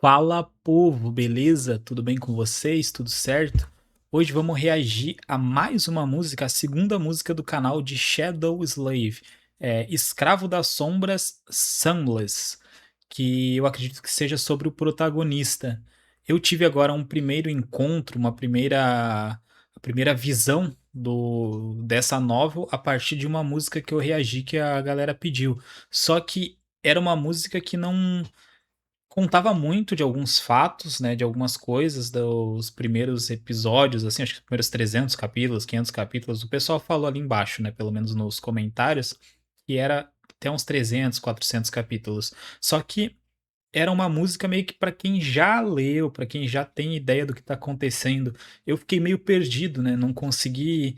Fala povo, beleza? Tudo bem com vocês? Tudo certo? Hoje vamos reagir a mais uma música, a segunda música do canal de Shadow Slave, Escravo das Sombras Sunless, que eu acredito que seja sobre o protagonista. Eu tive agora um primeiro encontro, a primeira visão dessa novel a partir de uma música que eu reagi que a galera pediu. Só que era uma música que não contava muito de alguns fatos, né, de algumas coisas dos primeiros episódios, assim, acho que os primeiros 300 capítulos, 500 capítulos, o pessoal falou ali embaixo, né, pelo menos nos comentários, que era até uns 300, 400 capítulos. Só que era uma música meio que para quem já leu, para quem já tem ideia do que tá acontecendo. Eu fiquei meio perdido, né, não consegui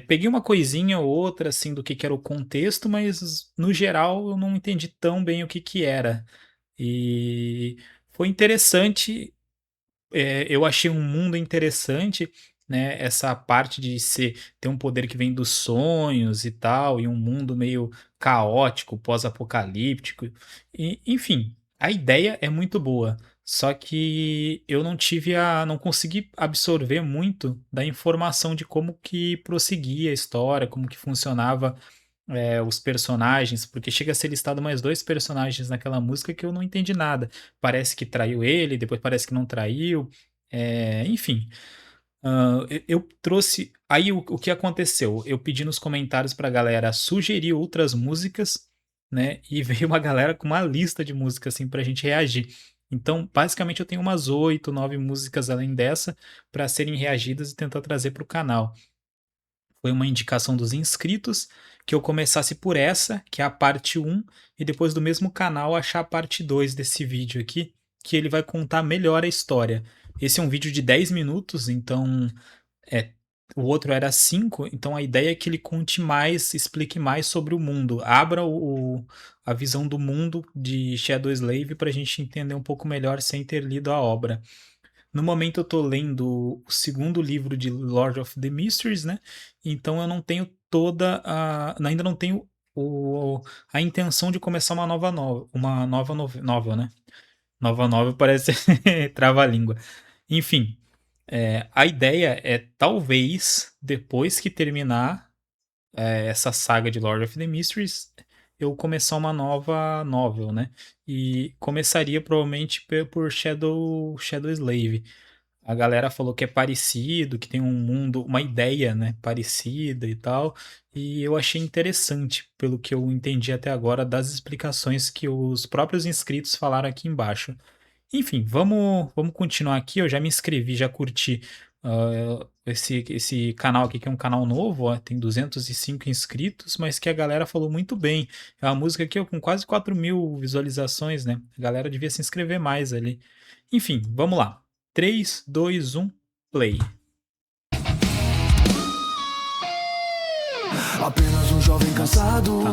peguei uma coisinha ou outra, assim, do que era o contexto, mas no geral eu não entendi tão bem o que que era. E foi interessante, eu achei um mundo interessante, né, essa parte de ter um poder que vem dos sonhos e tal, e um mundo meio caótico, pós-apocalíptico, e enfim, a ideia é muito boa, só que eu não consegui absorver muito da informação de como que prosseguia a história, como que funcionava os personagens, porque chega a ser listado mais 2 personagens naquela música que eu não entendi nada. Parece que traiu ele, depois parece que não traiu, enfim. Eu trouxe aí o que aconteceu, eu pedi nos comentários pra galera sugerir outras músicas, né, e veio uma galera com uma lista de músicas, assim, pra gente reagir. Então, basicamente eu tenho umas 8, 9 músicas além dessa, pra serem reagidas e tentar trazer para o canal. Foi uma indicação dos inscritos que eu começasse por essa, que é a parte um, e depois do mesmo canal achar a parte 2 desse vídeo aqui, que ele vai contar melhor a história. Esse é um vídeo de 10 minutos, então é, o outro era 5, então a ideia é que ele conte mais, explique mais sobre o mundo, abra a visão do mundo de Shadow Slave para a gente entender um pouco melhor sem ter lido a obra. No momento eu tô lendo o segundo livro de Lord of the Mysteries, né? Então eu não tenho ainda não tenho a intenção de começar uma nova novel, né? Nova novel parece trava-língua. Enfim, a ideia é talvez depois que terminar essa saga de Lord of the Mysteries, eu começar uma nova novel, né? E começaria provavelmente por Shadow Slave. A galera falou que é parecido, que tem um mundo, uma ideia, né, parecida e tal. E eu achei interessante, pelo que eu entendi até agora, das explicações que os próprios inscritos falaram aqui embaixo. Enfim, vamos continuar aqui. Eu já me inscrevi, já curti esse canal aqui, que é um canal novo, ó, tem 205 inscritos, mas que a galera falou muito bem. É uma música aqui ó, com quase 4.000 visualizações, né? A galera devia se inscrever mais ali. Enfim, vamos lá. 3, 2, 1, play. Apenas um jovem cansado,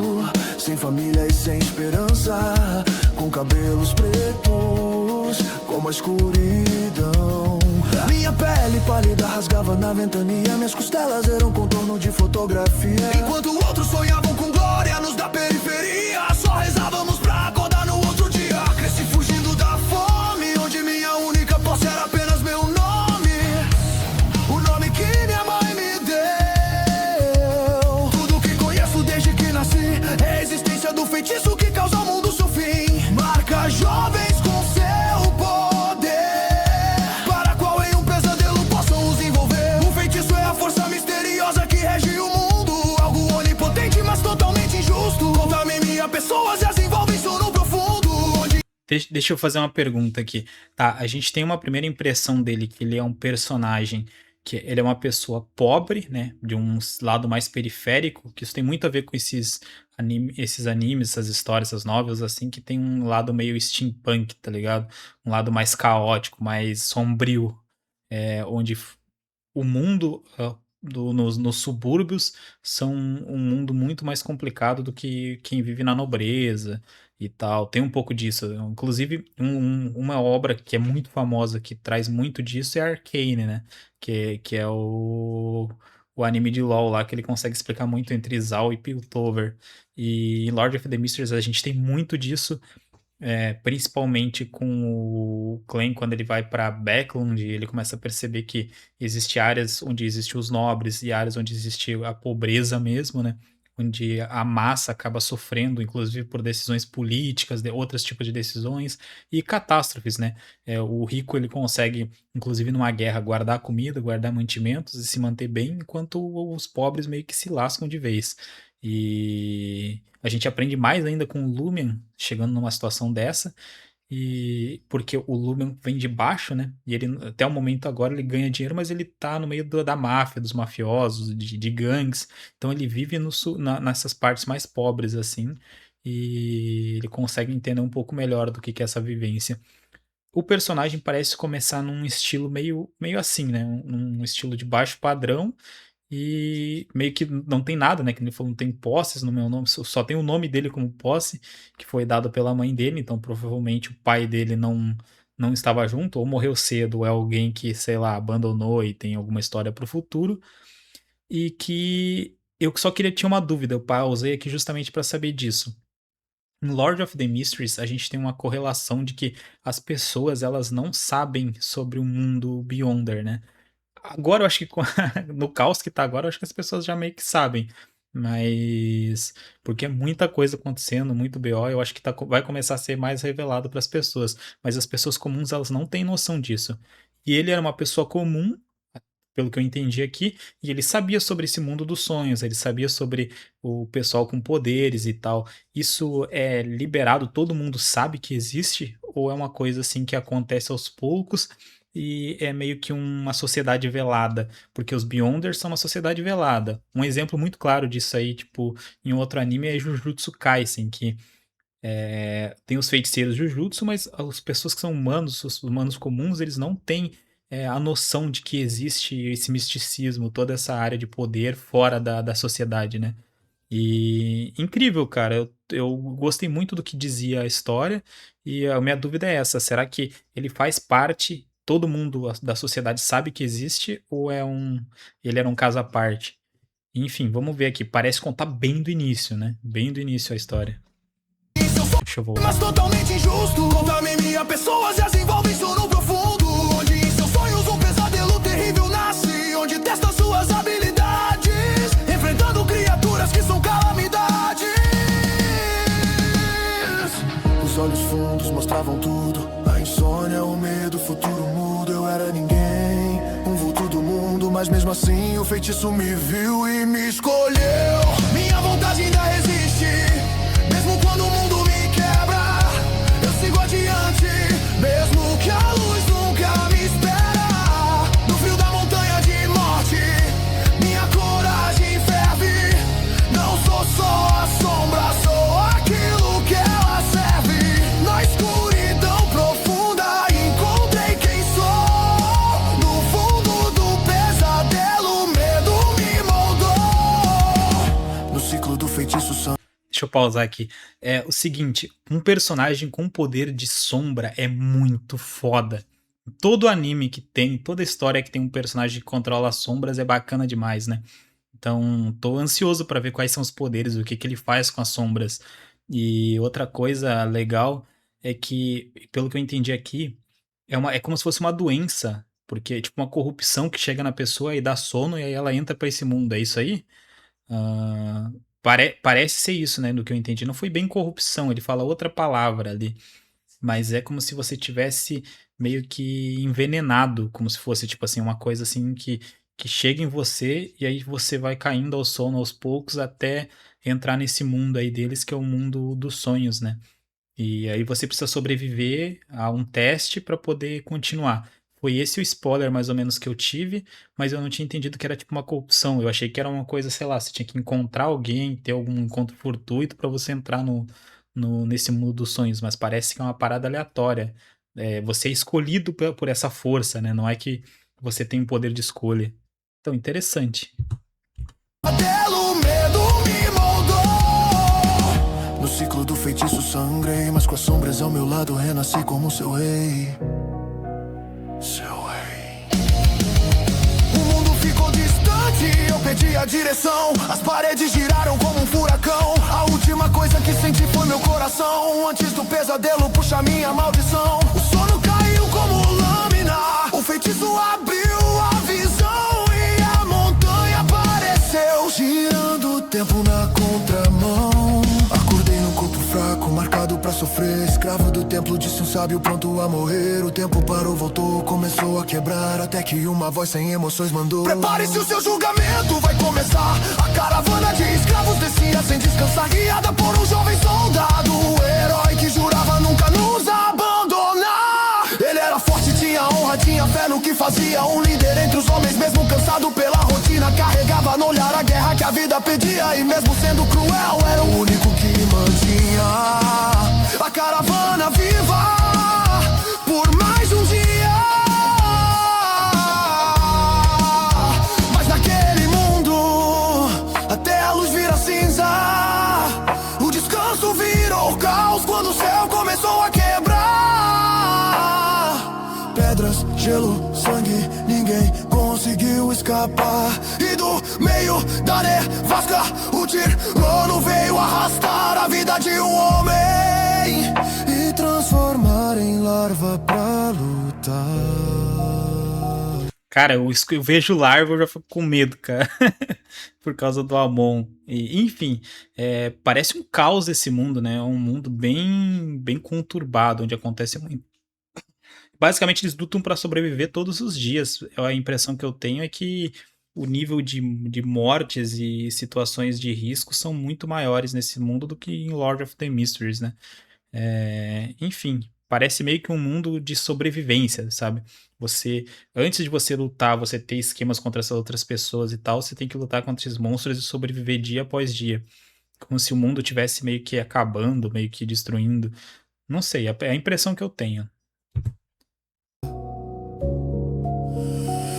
sem família e sem esperança, com cabelos pretos, como a escuridão. Minha pele pálida rasgava na ventania, minhas costelas eram contorno de fotografia. Enquanto outros sonhavam com glória, nos da periferia, só rezávamos pra acordar no outro dia. Cresci fugindo da fome, onde minha única posse era apenas meu nome, o nome que minha mãe me deu. Tudo que conheço desde que nasci é a existência do feitiço que causa ao mundo seu fim. Marca jovens com seu poder, para qual em um pesadelo possam os envolver. O feitiço é a força misteriosa que rege o mundo, algo onipotente mas totalmente injusto. Contamina pessoas e as envolve em sono profundo, onde... Deixa eu fazer uma pergunta aqui. Tá, a gente tem uma primeira impressão dele que ele é um personagem que ele é uma pessoa pobre, né, de um lado mais periférico, que isso tem muito a ver com esses animes, essas histórias, essas novelas, assim, que tem um lado meio steampunk, tá ligado? Um lado mais caótico, mais sombrio, onde o mundo nos subúrbios são um mundo muito mais complicado do que quem vive na nobreza e tal. Tem um pouco disso. Inclusive, uma obra que é muito famosa, que traz muito disso, é Arcane, né? Que é o anime de LoL lá, que ele consegue explicar muito entre Zaun e Piltover. E em Lord of the Mysteries a gente tem muito disso. principalmente com o Clan, quando ele vai para Backland, ele começa a perceber que existe áreas onde existem os nobres e áreas onde existe a pobreza mesmo, né? Onde a massa acaba sofrendo, inclusive por decisões políticas, de outros tipos de decisões e catástrofes, né? O rico ele consegue, inclusive numa guerra, guardar comida, guardar mantimentos e se manter bem, enquanto os pobres meio que se lascam de vez. E a gente aprende mais ainda com o Lumion chegando numa situação dessa, e porque o Lumion vem de baixo, né? E ele, até o momento agora, ele ganha dinheiro, mas ele tá no meio da máfia, dos mafiosos, de gangues. Então ele vive nessas partes mais pobres, assim, e ele consegue entender um pouco melhor do que é essa vivência. O personagem parece começar num estilo meio assim, né? Um estilo de baixo padrão, e meio que não tem nada, né? Que ele falou, não tem posses no meu nome, só tem o nome dele como posse, que foi dado pela mãe dele, então provavelmente o pai dele não estava junto, ou morreu cedo, ou é alguém que, sei lá, abandonou e tem alguma história para o futuro. E que eu só tinha uma dúvida, eu pausei aqui justamente para saber disso. Em Lord of the Mysteries, a gente tem uma correlação de que as pessoas elas não sabem sobre o mundo Beyonder, né? Agora eu acho que no caos que tá agora, eu acho que as pessoas já meio que sabem. Mas porque é muita coisa acontecendo, muito BO, eu acho que vai começar a ser mais revelado para as pessoas. Mas as pessoas comuns, elas não têm noção disso. E ele era uma pessoa comum, pelo que eu entendi aqui, e ele sabia sobre esse mundo dos sonhos, ele sabia sobre o pessoal com poderes e tal. Isso é liberado, todo mundo sabe que existe, ou é uma coisa assim que acontece aos poucos e é meio que uma sociedade velada, porque os Beyonders são uma sociedade velada. Um exemplo muito claro disso aí, tipo, em outro anime é Jujutsu Kaisen, que tem os feiticeiros Jujutsu, mas as pessoas que são humanos, os humanos comuns, eles não têm a noção de que existe esse misticismo, toda essa área de poder fora da sociedade, né? E incrível, cara. Eu gostei muito do que dizia a história, e a minha dúvida é essa: será que ele faz parte, todo mundo da sociedade sabe que existe, ou ele era um caso à parte? Enfim, vamos ver aqui. Parece contar bem do início, né? Bem do início a história. Deixa eu voltar. Mas totalmente injusto, contamina pessoas e as envolve isso no profundo. Onde em seus sonhos um pesadelo terrível nasce, onde testa suas habilidades, enfrentando criaturas que são calamidades. Os olhos fundos mostravam tudo, a insônia, o medo, o futuro mudo. Eu era ninguém, um vulto do mundo, mas mesmo assim o feitiço me viu e me escolheu. Minha vontade ainda resiste, mesmo quando o mundo me quebra, eu sigo adiante, mesmo que a luz nunca me espera. No frio da montanha de morte, minha coragem ferve. Não sou só a sombra, sou aquilo que ela serve. Na escuridão profunda encontrei quem sou. No fundo do pesadelo, o medo me moldou. No ciclo do feitiço sangue. Deixa eu pausar aqui. É o seguinte, um personagem com poder de sombra é muito foda. Todo anime que tem, toda história que tem um personagem que controla as sombras é bacana demais, né? Então, tô ansioso pra ver quais são os poderes, o que ele faz com as sombras. E outra coisa legal é que, pelo que eu entendi aqui, é como se fosse uma doença, porque é tipo uma corrupção que chega na pessoa e dá sono e aí ela entra pra esse mundo. É isso aí? Ah, parece ser isso, né? Do que eu entendi. Não foi bem corrupção, ele fala outra palavra ali. Mas é como se você tivesse meio que envenenado, como se fosse, tipo assim, uma coisa assim que chega em você e aí você vai caindo ao sono aos poucos até entrar nesse mundo aí deles, que é o mundo dos sonhos, né? E aí você precisa sobreviver a um teste para poder continuar. Foi esse o spoiler mais ou menos que eu tive, mas eu não tinha entendido que era tipo uma corrupção. Eu achei que era uma coisa, sei lá, você tinha que encontrar alguém, ter algum encontro fortuito para você entrar nesse mundo dos sonhos, mas parece que é uma parada aleatória. Você é escolhido por essa força, né? Não é que você tem o poder de escolha. Então, interessante. O medo me moldou. No ciclo do feitiço sangrei, mas com as sombras ao meu lado renasci como seu rei. Seu rei. O mundo ficou distante noite eu perdi a direção. As paredes giraram como um furacão. A última coisa que senti foi meu coração. Antes do pesadelo puxar minha maldição. O sono caiu como lâmina. O feitiço abriu a visão e a montanha apareceu, girando o tempo na contramão. Acordei no corpo fraco, marcado pra sofrer. Escravo do templo, disse um sábio pronto a morrer. O tempo parou, voltou, começou a quebrar. Até que uma voz sem emoções mandou: prepare-se, o seu julgamento vai começar. A caravana de escravos descia sem descansar, guiada por um jovem soldado, o herói que jurava nunca nos abandonar. Ele era forte, tinha honra, tinha fé no que fazia. Um líder entre os homens, mesmo cansado pela rotina. Carregava no olhar a guerra que a vida pedia. E mesmo sendo cruel, era o único que mantinha a caravana viva por mais um dia. Mas naquele mundo, até a luz vira cinza. O descanso virou caos quando o céu começou a quebrar. Pedras, gelo, sangue, ninguém conseguiu escapar. E do meio da nevasca, o tirano veio arrastar a vida de um homem e transformar em larva pra lutar. Cara, eu vejo larva, eu já fico com medo, cara. Por causa do Amon. E, enfim, parece um caos esse mundo, né? É um mundo bem conturbado, onde acontece muito. Basicamente, eles lutam pra sobreviver todos os dias. A impressão que eu tenho é que o nível de mortes e situações de risco são muito maiores nesse mundo do que em Lord of the Mysteries, né? Enfim, parece meio que um mundo de sobrevivência, sabe? Antes de você lutar, você ter esquemas contra essas outras pessoas e tal, você tem que lutar contra esses monstros e sobreviver dia após dia. Como se o mundo tivesse meio que acabando, meio que destruindo. Não sei, é a impressão que eu tenho.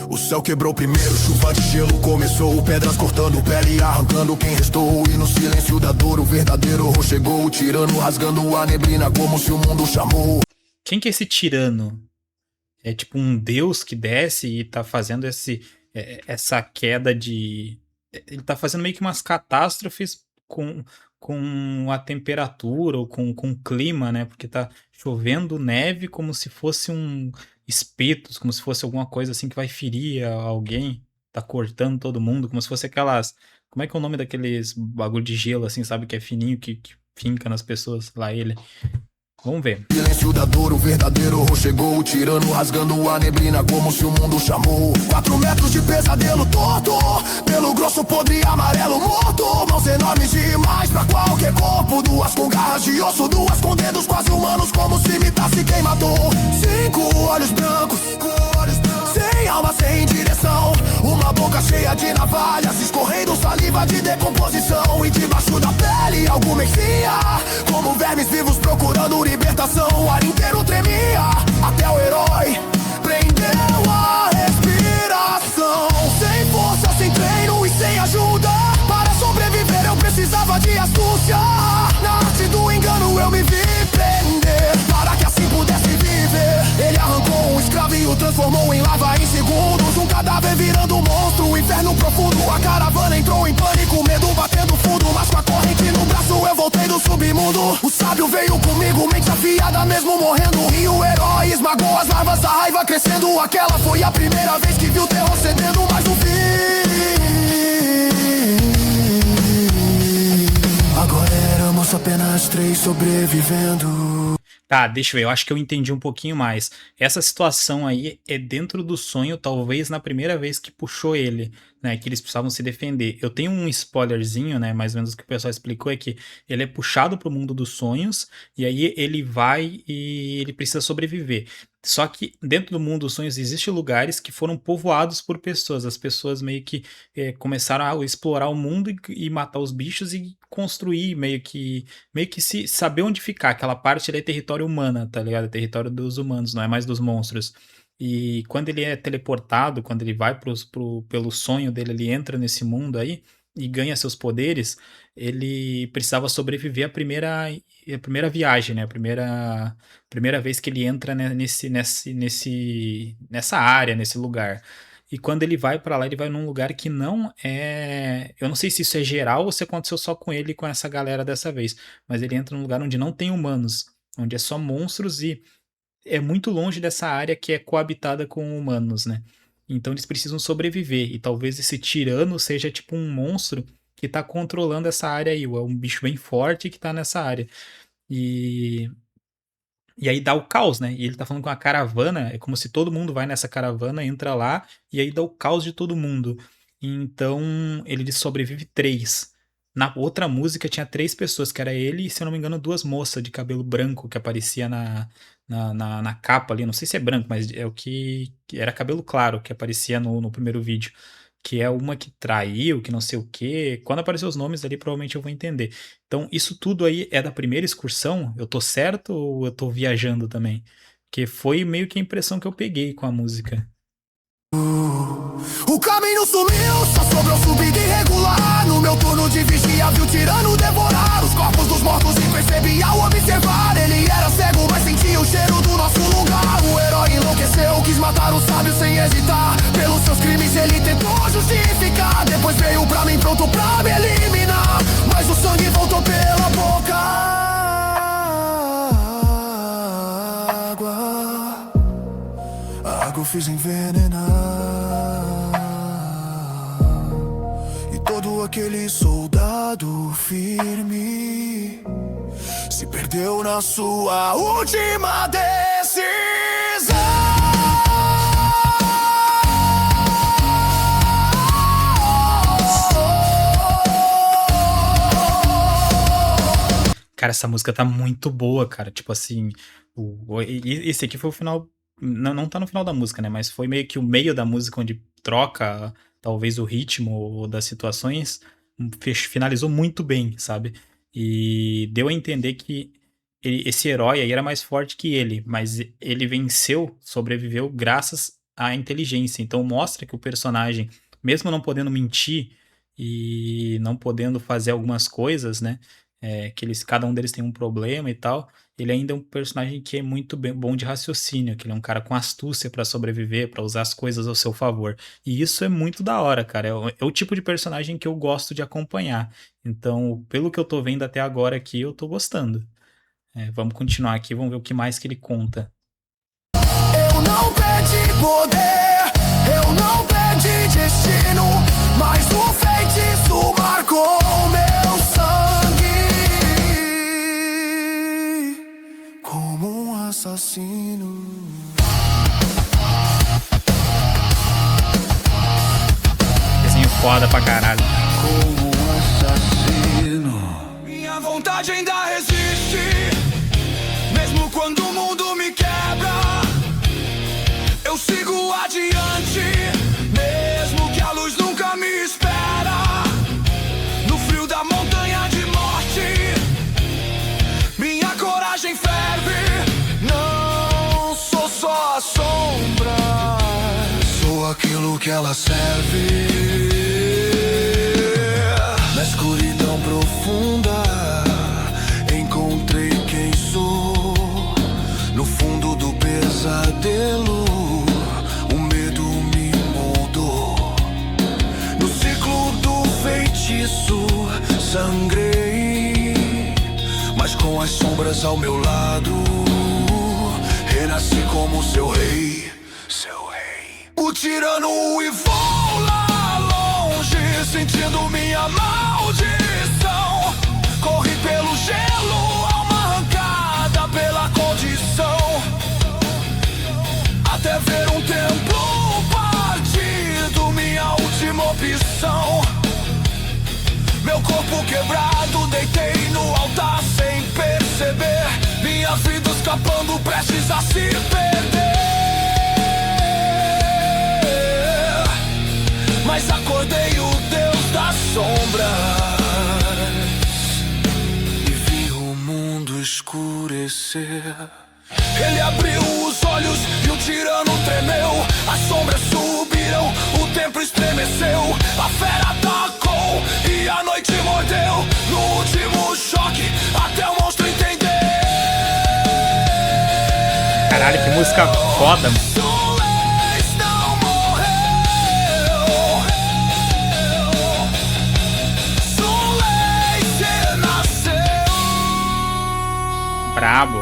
O céu quebrou primeiro, chuva de gelo começou. Pedras cortando pele, arrancando quem restou. E no silêncio da dor o verdadeiro horror chegou. O tirano rasgando a neblina como se o mundo chamou. Quem que é esse tirano? É tipo um deus que desce e tá fazendo essa queda de... Ele tá fazendo meio que umas catástrofes com a temperatura ou com o clima, né? Porque tá chovendo neve como se fosse espetos, como se fosse alguma coisa assim que vai ferir alguém. Tá cortando todo mundo, como se fosse aquelas... Como é que é o nome daqueles bagulho de gelo, assim, sabe? Que é fininho, que finca nas pessoas. Lá ele. Vamos ver. Silêncio da dor, o verdadeiro horror chegou. O tirano rasgando a neblina como se o mundo chamou. 4 metros de pesadelo torto, pelo grosso podre amarelo morto. Mãos enormes demais pra qualquer corpo. 2 com garras de osso, 2 com dedos quase humanos, como se imitasse quem matou. 5 olhos brancos, sem alma, sem direção. Uma boca cheia de navalhas, escorrendo saliva de decomposição. E debaixo da pele alguma enfia, como vermes vivos procurando libertação. O ar inteiro tremia, até o herói prendeu a respiração. Sem força, sem treino e sem ajuda, para sobreviver eu precisava de astúcia. Na arte do engano eu me vi prender, para que assim pudesse viver. Ele arrancou um escravo e o transformou em lava em segundos. Um cadáver virando um monstro, um inferno profundo. A caravana entrou em pânico, medo batendo fundo. Mas com a corrente no braço eu voltei do submundo. O sábio veio comigo, mente afiada mesmo morrendo. E o herói esmagou as larvas, a raiva crescendo. Aquela foi a primeira vez que viu o terror cedendo. Mas no fim, agora éramos apenas 3 sobrevivendo. Tá, deixa eu ver, eu acho que eu entendi um pouquinho mais. Essa situação aí é dentro do sonho, talvez na primeira vez que puxou ele, né, que eles precisavam se defender. Eu tenho um spoilerzinho, né, mais ou menos o que o pessoal explicou, é que ele é puxado pro mundo dos sonhos, e aí ele vai e ele precisa sobreviver. Só que dentro do mundo dos sonhos existem lugares que foram povoados por pessoas. As pessoas meio que começaram a explorar o mundo e matar os bichos e construir meio que se saber onde ficar. Aquela parte ali é território humana, tá ligado? É território dos humanos, não é mais dos monstros. E quando ele é teleportado, quando ele vai pelo sonho dele, ele entra nesse mundo aí e ganha seus poderes, ele precisava sobreviver a primeira viagem, né? A primeira vez que ele entra, né, nessa área, nesse lugar. E quando ele vai pra lá, ele vai num lugar que não é. Eu não sei se isso é geral ou se aconteceu só com ele e com essa galera dessa vez. Mas ele entra num lugar onde não tem humanos, onde é só monstros e é muito longe dessa área que é coabitada com humanos, né? Então eles precisam sobreviver. E talvez esse tirano seja tipo um monstro que tá controlando essa área aí. É um bicho bem forte que tá nessa área. E e aí dá o caos, né? E ele tá falando com a caravana, é como se todo mundo vai nessa caravana, entra lá, e aí dá o caos de todo mundo. Então ele sobrevive três. Na outra música tinha três pessoas, que era ele e, se eu não me engano, duas moças de cabelo branco que aparecia na capa ali. Não sei se é branco, mas é o que era cabelo claro que aparecia no primeiro vídeo. Que é uma que traiu, que não sei o quê. Quando aparecer os nomes ali, provavelmente eu vou entender. Então, isso tudo aí é da primeira excursão? Eu tô certo ou eu tô viajando também? Porque foi meio que a impressão que eu peguei com a música. O caminho sumiu, só sobrou subida irregular. No meu turno de vigia, vi o tirano devorar os corpos dos mortos e percebi ao observar. Ele era cego, mas sentia o cheiro do nosso lugar. O herói enlouqueceu, quis matar o sábio sem hesitar. Pelos seus crimes ele tentou justificar. Depois veio pra mim pronto pra me eliminar. Mas o sangue voltou pela boca. A água eu fiz envenenar. E todo aquele soldado firme se perdeu na sua última decisão. Cara, essa música tá muito boa, cara. Tipo assim, esse aqui foi o final. Não tá no final da música, né? Mas foi meio que o meio da música onde troca talvez o ritmo das situações. Finalizou muito bem, sabe? E deu a entender que esse herói aí era mais forte que ele, mas ele venceu, sobreviveu graças à inteligência. Então mostra que o personagem, mesmo não podendo mentir e não podendo fazer algumas coisas, né? Que cada um deles tem um problema e tal. Ele ainda é um personagem que é muito bom de raciocínio, que ele é um cara com astúcia pra sobreviver, pra usar as coisas ao seu favor. E isso é muito da hora, cara. É o tipo de personagem que eu gosto de acompanhar. Então, pelo que eu tô vendo até agora aqui, eu tô gostando. Vamos continuar aqui, vamos ver o que mais que ele conta. Eu não perdi poder, eu não perdi destino, mas o feitiço marcou meu sangue como um assassino. Desenho foda pra caralho. Como um assassino. Minha vontade ainda resiste, mesmo quando o mundo me quebra. Eu sigo adiante, mesmo que a luz nunca me espera. No frio da montanha de morte, minha coragem ferve. Não sou só a sombra, sou aquilo que ela serve. Na escuridão profunda encontrei quem sou. No fundo do pesadelo o medo me moldou. No ciclo do feitiço sangrei, mas com as sombras ao meu lado renasci como seu rei, seu rei. O tirano e vou lá longe, sentindo minha maldição. Corri pelo gelo, alma arrancada pela condição, até ver um templo partido, minha última opção. Meu corpo quebrado, deitei no altar sem perceber. Minha vida escapando, prestes a se perder. Mas acordei o Deus das sombras e vi o mundo escurecer. Ele abriu os olhos e o tirano tremeu. As sombras subiram, o templo estremeceu. A fera atacou e a noite mordeu. No último choque, até o monstro entender. Caralho, que música foda, mano. Leis não morreram. Brabo.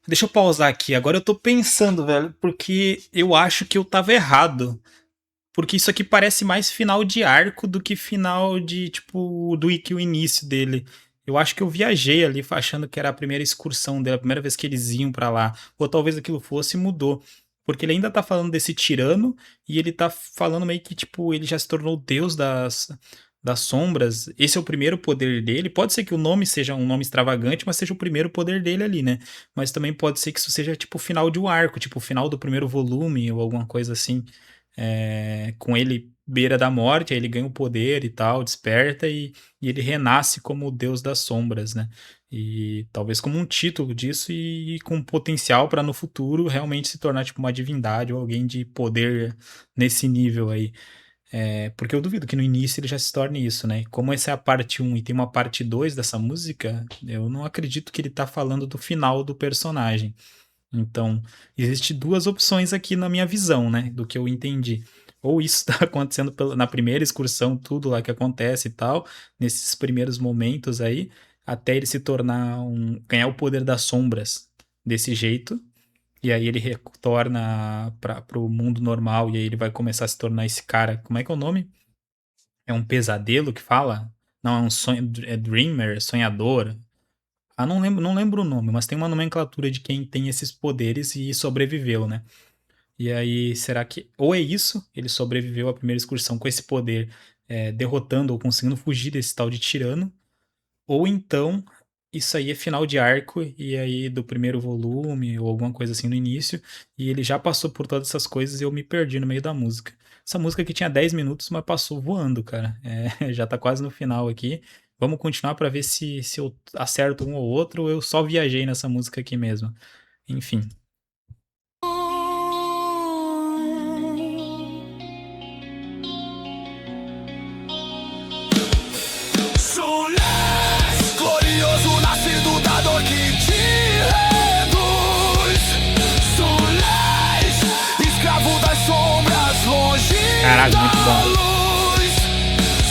Deixa eu pausar aqui. Agora eu tô pensando, velho, porque eu acho que eu tava errado. Porque isso aqui parece mais final de arco do que final de, tipo, que o início dele. Eu acho que eu viajei ali achando que era a primeira excursão dele, a primeira vez que eles iam pra lá. Ou talvez aquilo fosse e mudou. Porque ele ainda tá falando desse tirano e ele tá falando meio que, tipo, ele já se tornou o deus das sombras. Esse é o primeiro poder dele. Pode ser que o nome seja um nome extravagante, mas seja o primeiro poder dele ali, né? Mas também pode ser que isso seja, tipo, o final de um arco, tipo, o final do primeiro volume ou alguma coisa assim. Com ele beira da morte, aí ele ganha o poder e tal, desperta e ele renasce como o deus das sombras, né? E talvez como um título disso e com potencial para no futuro realmente se tornar tipo uma divindade ou alguém de poder nesse nível aí. Porque eu duvido que no início ele já se torne isso, né? Como essa é a parte um e tem uma parte 2 dessa música, eu não acredito que ele tá falando do final do personagem. Então, existe duas opções aqui na minha visão, né? Do que eu entendi. Ou isso está acontecendo na primeira excursão, tudo lá que acontece e tal, nesses primeiros momentos aí, até ele se tornar ganhar o poder das sombras desse jeito. E aí ele retorna para o mundo normal e aí ele vai começar a se tornar esse cara. Como é que é o nome? É um pesadelo que fala? Não, é um sonho, é dreamer, sonhador. Ah, não lembro o nome, mas tem uma nomenclatura de quem tem esses poderes e sobreviveu, né? E aí, será que. Ou é isso, ele sobreviveu à primeira excursão com esse poder, derrotando ou conseguindo fugir desse tal de tirano. Ou então, isso aí é final de arco, e aí do primeiro volume, ou alguma coisa assim no início, e ele já passou por todas essas coisas e eu me perdi no meio da música. Essa música aqui tinha 10 minutos, mas passou voando, cara. Já tá quase no final aqui. Vamos continuar pra ver se eu acerto um ou outro, ou eu só viajei nessa música aqui mesmo. Enfim. Glorioso nascido da dor que te reduz. Sulés, escravo das sombras, longe Caralho, muito da bom. luz.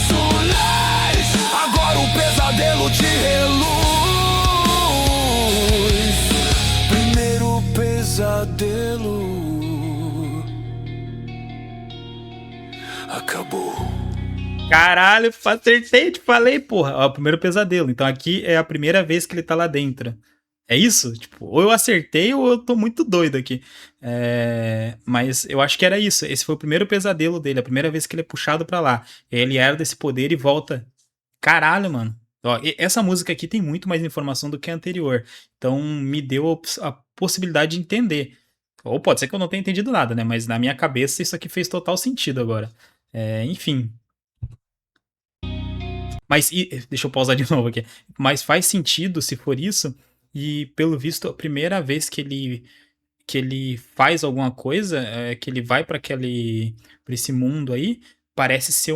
Sulés, agora o pesadelo te reluz. Primeiro pesadelo acabou. Caralho, acertei, te falei, porra. Ó, o primeiro pesadelo. Então aqui é a primeira vez que ele tá lá dentro. É isso? Tipo, ou eu acertei ou eu tô muito doido aqui. Mas eu acho que era isso. Esse foi o primeiro pesadelo dele, a primeira vez que ele é puxado pra lá. Ele herda esse poder e volta. Caralho, mano. Ó, essa música aqui tem muito mais informação do que a anterior. Então me deu a possibilidade de entender. Ou pode ser que eu não tenha entendido nada, né? Mas na minha cabeça isso aqui fez total sentido agora. Enfim, mas deixa eu pausar de novo aqui. Mas faz sentido se for isso. E pelo visto, a primeira vez que ele faz alguma coisa, que ele vai para esse mundo aí, parece ser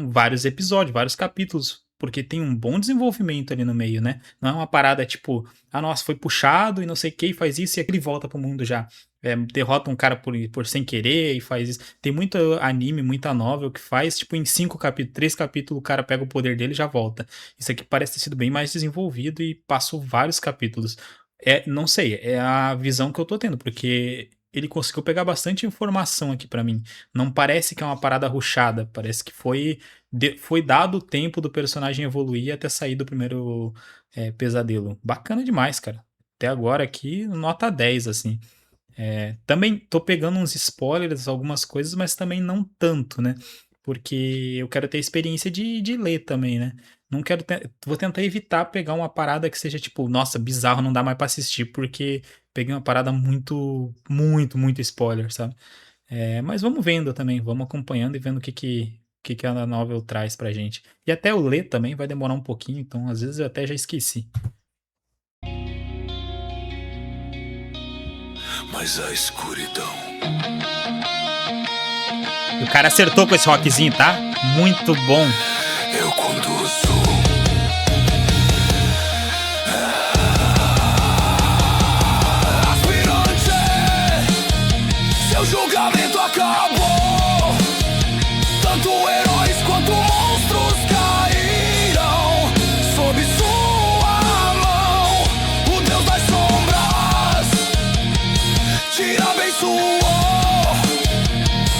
vários episódios, vários capítulos, porque tem um bom desenvolvimento ali no meio, né? Não é uma parada tipo, nossa, foi puxado e não sei o que, e faz isso e aquele volta pro mundo já. Derrota um cara por sem querer e faz isso. Tem muito anime, muita novel que faz, tipo, em 5 capítulos, 3 capítulos, o cara pega o poder dele e já volta. Isso aqui parece ter sido bem mais desenvolvido e passou vários capítulos. Não sei, é a visão que eu tô tendo, porque ele conseguiu pegar bastante informação aqui pra mim. Não parece que é uma parada rushada, parece que foi dado o tempo do personagem evoluir até sair do primeiro pesadelo. Bacana demais, cara. Até agora aqui, nota 10, assim. Também tô pegando uns spoilers, algumas coisas, mas também não tanto, né? Porque eu quero ter experiência de ler também, né? Não quero vou tentar evitar pegar uma parada que seja tipo, nossa, bizarro, não dá mais pra assistir, porque peguei uma parada muito, muito, muito spoiler, sabe? Mas vamos vendo também, vamos acompanhando e vendo o que a novel traz pra gente. E até eu ler também vai demorar um pouquinho, então às vezes eu até já esqueci. Mas a escuridão. O cara acertou com esse rockzinho, tá? Muito bom. Eu conduzo. Aspirante, seu julgamento acabou. Tanto heróis quanto monstros caíram sob sua suou.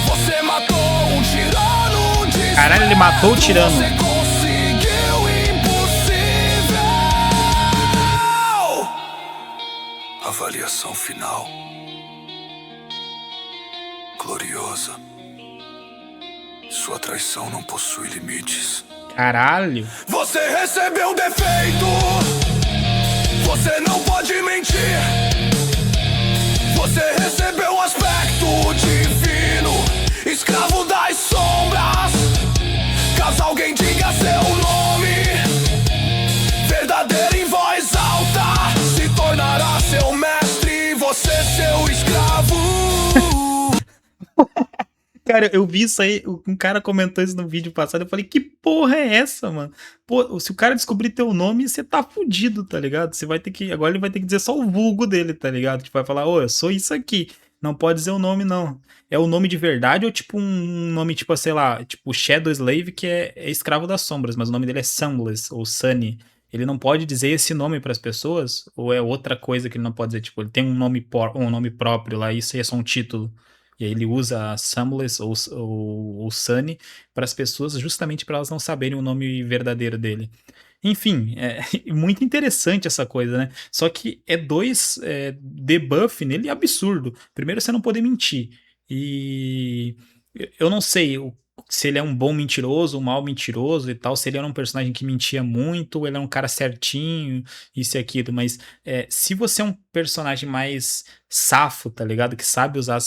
Você matou um tirano de Caralho, ele matou o tirano. Você conseguiu o impossível. Avaliação final. Gloriosa. Sua traição não possui limites. Caralho. Você recebeu defeito. Você não pode mentir. Você recebeu um aspecto divino, escravo das sombras. Caso alguém diga seu nome, verdadeiro em voz alta, se tornará seu mestre, você seu escravo. Cara, eu vi isso aí, um cara comentou isso no vídeo passado, eu falei, que porra é essa, mano? Pô, se o cara descobrir teu nome, você tá fudido, tá ligado? Você vai ter que, agora ele vai ter que dizer só o vulgo dele, tá ligado? Tipo, vai falar, ô, eu sou isso aqui, não pode dizer o nome, não. É o nome de verdade ou tipo um nome, tipo, sei lá, tipo Shadow Slave, que é escravo das sombras, mas o nome dele é Sunless, ou Sunny. Ele não pode dizer esse nome pras pessoas, ou é outra coisa que ele não pode dizer, tipo, ele tem um nome próprio lá, isso aí é só um título. E aí ele usa Sunless ou Sunny para as pessoas, justamente para elas não saberem o nome verdadeiro dele. Enfim, é muito interessante essa coisa, né? Só que é dois debuff nele absurdo. Primeiro, você não poder mentir. E eu não sei se ele é um bom mentiroso, um mau mentiroso e tal, se ele era um personagem que mentia muito, ou ele é um cara certinho, isso e aquilo, mas se você é um personagem mais safo, tá ligado? Que sabe usar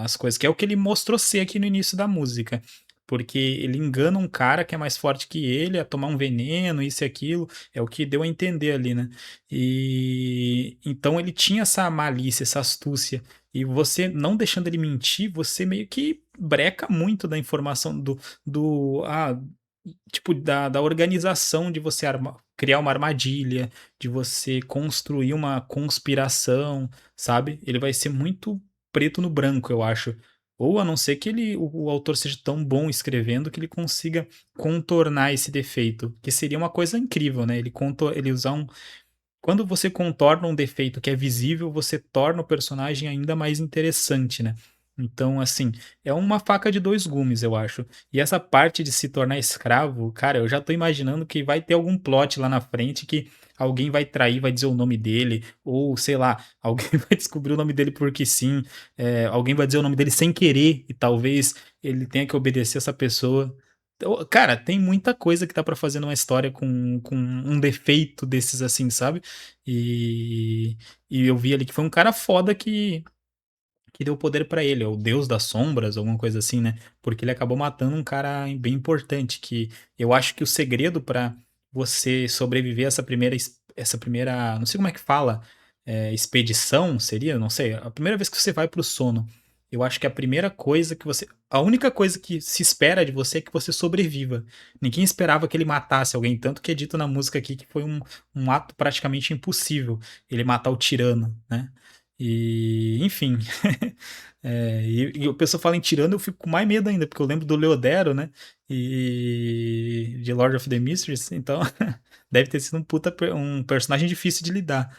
as coisas, que é o que ele mostrou ser aqui no início da música. Porque ele engana um cara que é mais forte que ele a tomar um veneno, isso e aquilo. É o que deu a entender ali, né? E então ele tinha essa malícia, essa astúcia. E você não deixando ele mentir, você meio que breca muito da informação tipo, da organização de você criar uma armadilha, de você construir uma conspiração, sabe? Ele vai ser muito preto no branco, eu acho. Ou a não ser que o autor seja tão bom escrevendo que ele consiga contornar esse defeito, que seria uma coisa incrível, né? Ele usar quando você contorna um defeito que é visível, você torna o personagem ainda mais interessante, né? Então, assim, é uma faca de dois gumes, eu acho. E essa parte de se tornar escravo, cara, eu já tô imaginando que vai ter algum plot lá na frente que alguém vai trair, vai dizer o nome dele, ou sei lá, alguém vai descobrir o nome dele porque sim, alguém vai dizer o nome dele sem querer e talvez ele tenha que obedecer essa pessoa. Então, cara, tem muita coisa que dá pra fazer numa história com um defeito desses assim, sabe? E, e eu vi ali que foi um cara foda que deu poder pra ele, é o Deus das Sombras, alguma coisa assim, né? Porque ele acabou matando um cara bem importante, que eu acho que o segredo pra você sobreviver a essa primeira, não sei como é que fala, expedição seria, não sei, a primeira vez que você vai pro sono. Eu acho que a primeira coisa que a única coisa que se espera de você é que você sobreviva. Ninguém esperava que ele matasse alguém, tanto que é dito na música aqui que foi um ato praticamente impossível ele matar o tirano, né? E, enfim. E o pessoal fala em tirano, eu fico com mais medo ainda, porque eu lembro do Leodero, né? E de Lord of the Mysteries, então deve ter sido um personagem difícil de lidar.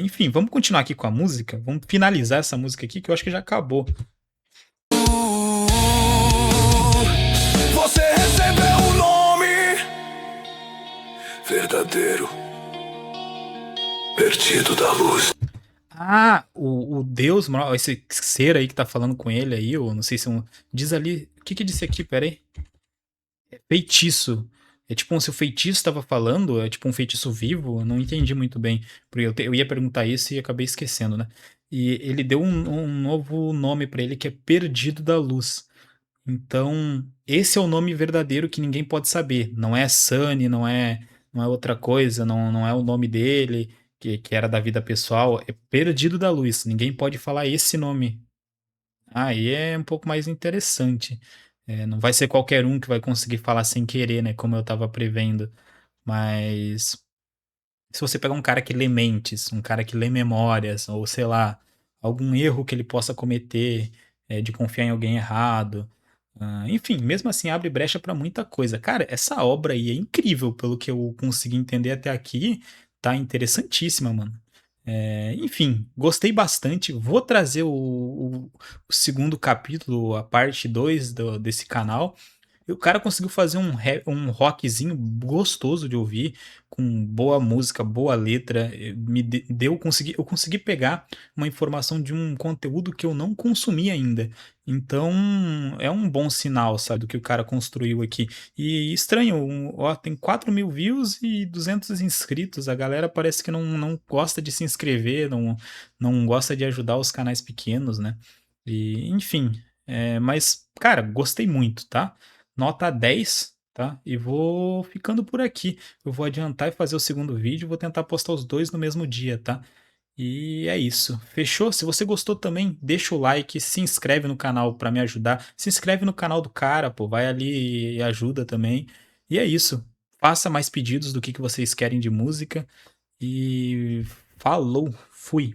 Enfim, vamos continuar aqui com a música. Vamos finalizar essa música aqui, que eu acho que já acabou. Você recebeu um nome verdadeiro, perdido da luz. Ah, o Deus, esse ser aí que tá falando com ele aí, ou não sei se diz ali, o que que disse aqui, pera aí. Feitiço. É tipo, se o feitiço tava falando, é tipo um feitiço vivo, eu não entendi muito bem, porque eu ia perguntar isso e acabei esquecendo, né? E ele deu um novo nome pra ele que é Perdido da Luz. Então, esse é o nome verdadeiro que ninguém pode saber. Não é Sunny, não é outra coisa, não é o nome dele, que era da vida pessoal. É Perdido da Luz. Ninguém pode falar esse nome. Aí é um pouco mais interessante. Não vai ser qualquer um que vai conseguir falar sem querer, né? Como eu tava prevendo. Mas se você pegar um cara que lê mentes, um cara que lê memórias, ou sei lá, algum erro que ele possa cometer, de confiar em alguém errado. Enfim, mesmo assim abre brecha pra muita coisa. Cara, essa obra aí é incrível, pelo que eu consegui entender até aqui, tá interessantíssima, mano. Enfim, gostei bastante. Vou trazer o segundo capítulo, a parte 2 desse canal. E o cara conseguiu fazer um rockzinho gostoso de ouvir, com boa música, boa letra. Eu consegui pegar uma informação de um conteúdo que eu não consumi ainda. Então, é um bom sinal, sabe, do que o cara construiu aqui. E estranho, ó, tem 4.000 views e 200 inscritos. A galera parece que não gosta de se inscrever, não gosta de ajudar os canais pequenos, né? E, enfim, mas, cara, gostei muito, tá? Nota 10, tá? E vou ficando por aqui. Eu vou adiantar e fazer o segundo vídeo, vou tentar postar os dois no mesmo dia, tá? E é isso. Fechou? Se você gostou também, deixa o like, se inscreve no canal para me ajudar. Se inscreve no canal do cara, pô, vai ali e ajuda também. E é isso. Faça mais pedidos do que vocês querem de música. E falou, fui.